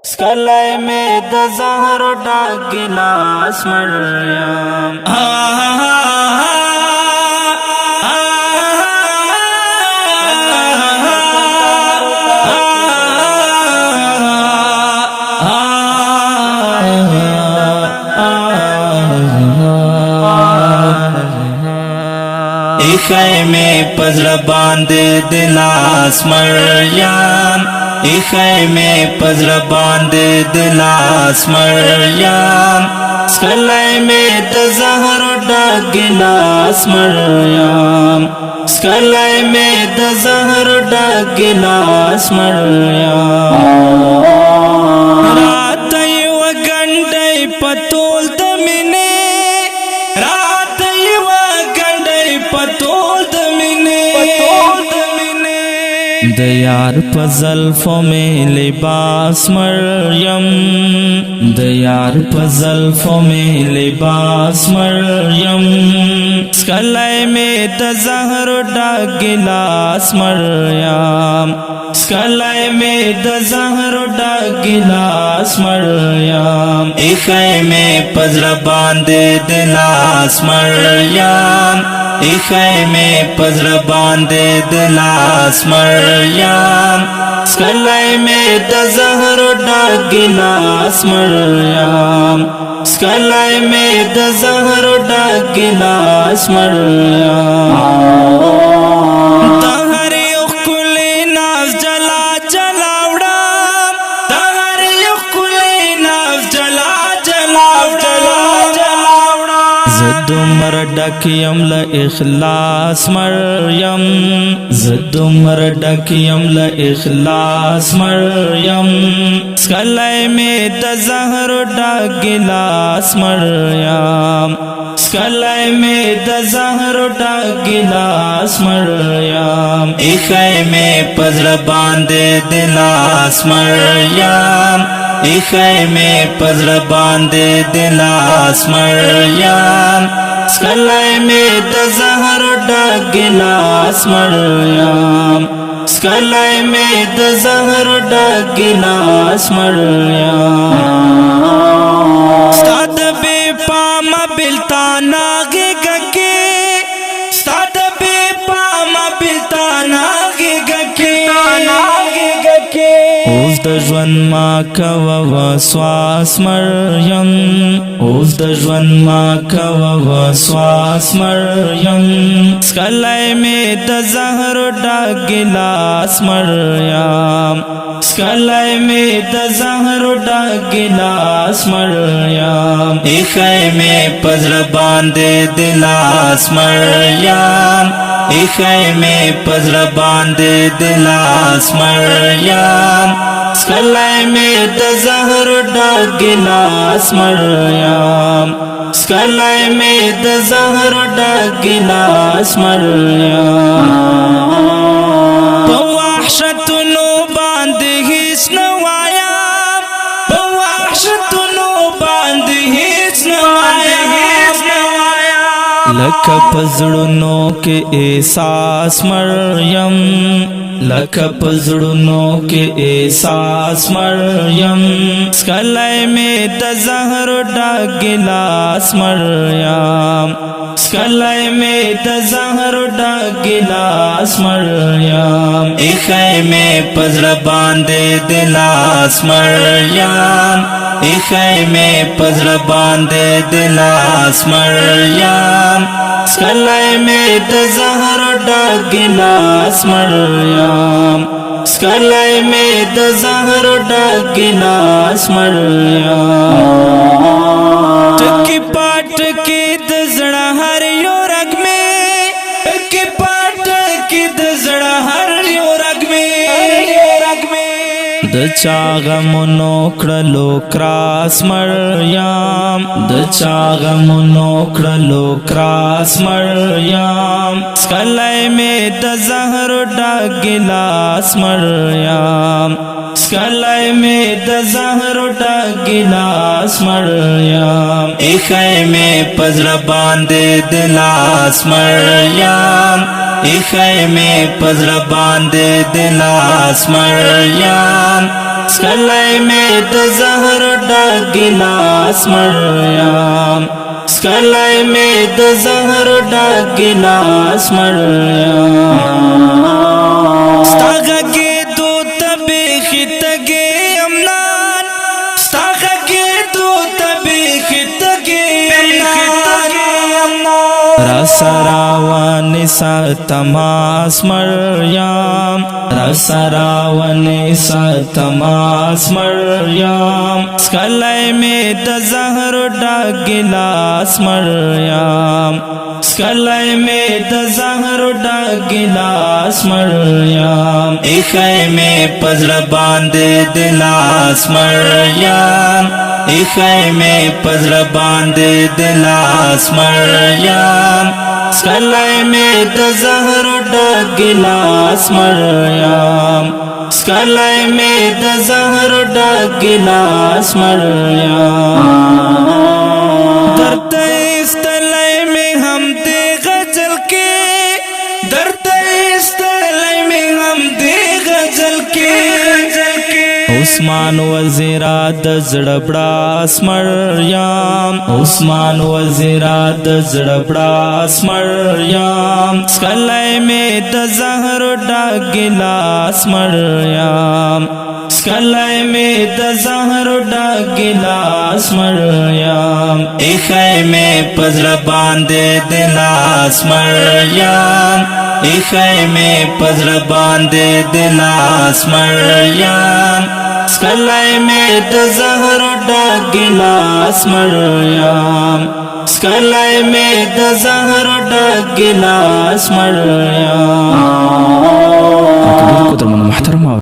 स्कलाई में द ज़हर डाक गिलास मरियम खैमे पजर बांधे दिलास मरियम खैमे पजर बांधे दिलास मरियम स्कलाई में द ज़हर डाक गिलास मरियम स्कलाई में द ज़हर डाक गिलास मरियम रात व गंडे पतोल तमिने रात व गंडे पतोल तमिने दयार पज़ल्फ़ों में लिबास मरियम दयार पज़ल्फ़ों में लिबास मरियम स्कलाई में द ज़हर डाक गिलास मरियम स्कलाई में द ज़हर डाक गिलास मरियम खैमे पजर बांधे दिलास मरियम खैमे पजर बांधे दिलास मरियम स्कलाई में द ज़हर डाक गिलास मरियम स्कलाई में द ज़हर डाक गिलास मरियम तहरी उकुले नाज़ जला जलावड़ा तहरी उकुले नाज़ जला जलावड़ा ज़दुमर डकियम ल इख़लास मरियम ज़दुमर डकियम ल इख़लास मरियम स्कलाई में द ज़हर डाक गिलास मरियम स्कलाई में द ज़हर डाक गिलास मरियम खैमे पजर बांधे दिलास मरियम खैमे पजर बांधे दिलास मरियम स्कलाई में द ज़हर डाक गिलास मरियम स्कलाई में द ज़हर डाक गिलास मरियम स्ताद बेपाम बिल्ताना गे गके स्ताद बेपाम बिल्ताना गे गके ओज़ द ژوند ما کوه وسواس مریم اوز د ژوند ما کوه وسواس مریم سکلای می د زهر ډک ګلاس مریم سکلای می د زهر ډک ګلاس مریم خیمه پزړ باندې دلاس مریم خیمه پزړ باندې دلاس مریم سکلای می د زهر ډک ګلاس مریم سکلای می د زهر ډک ګلاس مریم په وحشتونو باندې هیڅ نه وایم په وحشتونو باندې هیڅ نه وایم لکه پزړونو کې احساس مریم لکه پزړونو کې احساس مریم سکلای می د زهر ډک ګلاس مریم سکلای می د زهر ډک ګلاس مریم خیمه پزړ باندې دلاس مریم خیمه پزړ باندې دلاس مریم سکلای می د زهر ډک ګلاس مریم سکلای می د زهر ډک ګلاس مریم ټکی پټ کې د زړه هر یو رګ می ټکی پټ کې د زړه هر یو رګ می د چاغمونو کړلو کراس مریم د چاغمونو کړلو کراس مریم سکلای می د زهر ډک ګلاس مریم سکلای می د زهر ډک ګلاس مریم خیمه پزړ باندې دلاس مریم ایخی می پزر باندې دلاس مریم سکلی می د زهر ډک ګیلاس مریم سکلی می د زهر ډک ګیلاس مریم ستا غږېدو ته بیخي تږې یم نان ستا غږېدو ته بیخي تږې یم نان راسره ونیسه تماس مریم راسره ونیسه تماس مریم سکلی می د زهر ډک ګیلاس مریم سکلی می د زهر ډک ګیلاس مریم ایخی می پزړه باندې دلاس مریم ایخی می پزړه باندې دلاس مریم سکلی می د زهر ډک ګیلاس مریم سکلی می د زهر ډک ګیلاس مریم درد استلی می هم دی غزل کې درد استلی می هم دی غزل کې عثمان وزیرا د زړه بړاس مریم عثمان وزیرا د زړه بړاس مریم سکلی می د زهر ډک ګیلاس مریم سکلی می د زهر ډک ګیلاس مریم ایخی می پزړه باندې دلاس مریم ایخی می پزړه باندې دلاس مریم سکلی می د زهر ډک ګیلاس مریم سکلی می د زهر ډک ګیلاس مریم محترم